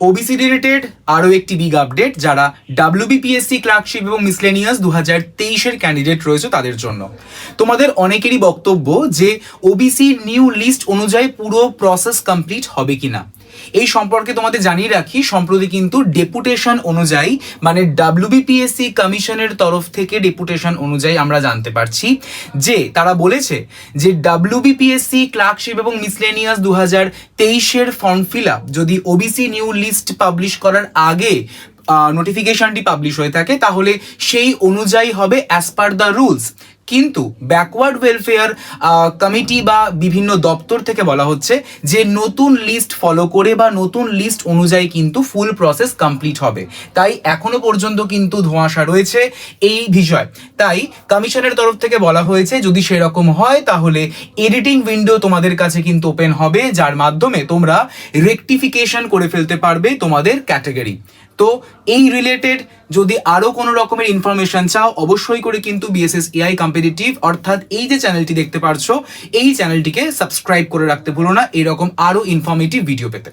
OBC related আরও একটি big update যারা ডাব্লিউবিপিএসসি ক্লার্কশিপ এবং মিসলেনিয়াস 2023-এর ক্যান্ডিডেট রয়েছে তাদের জন্য। তোমাদের অনেকেরই বক্তব্য যে ওবিসি নিউ লিস্ট অনুযায়ী পুরো প্রসেস কমপ্লিট হবে কিনা। এই সম্পর্কে তোমাদের জানিয়ে রাখি, সম্প্রতি কিন্তু ডেপুটেশন অনুযায়ী মানে ডাব্লিউবিপিএসসি কমিশনের তরফ থেকে ডেপুটেশন অনুযায়ী আমরা জানতে পারছি যে তারা বলেছে যে ডাব্লিউবিপিএসসি ক্লার্কশিপ এবং মিসলেনিয়াস 2023-এর ফর্ম ফিল আপ যদি ওবিসি নিউ লিস্ট পাবলিশ করার আগে নোটিফিকেশনটি পাবলিশ হয়ে থাকে তাহলে সেই অনুযায়ী হবে অ্যাজ পার দ্য রুলস। কিন্তু ব্যাকওয়ার্ড ওয়েলফেয়ার কমিটি বা বিভিন্ন দপ্তর থেকে বলা হচ্ছে যে নতুন লিস্ট ফলো করে বা নতুন লিস্ট অনুযায়ী কিন্তু ফুল প্রসেস কমপ্লিট হবে। তাই এখনো পর্যন্ত কিন্তু ধোঁয়াশা রয়েছে এই বিষয়। তাই কমিশনের তরফ থেকে বলা হয়েছে যদি সেরকম হয় তাহলে এডিটিং উইন্ডো তোমাদের কাছে কিন্তু ওপেন হবে, যার মাধ্যমে তোমরা রেকটিফিকেশন করে ফেলতে পারবে তোমাদের ক্যাটাগরি। তো এই রিলেটেড যদি আরও কোনো রকমের ইনফরমেশন চাও অবশ্যই করে কিন্তু বিএসএস এআই কম্পিটিটিভ অর্থাৎ এই যে চ্যানেলটি দেখতে পারছো এই চ্যানেলটিকে সাবস্ক্রাইব করে রাখতে ভুলো না এরকম আরও ইনফরমেটিভ ভিডিও পেতে।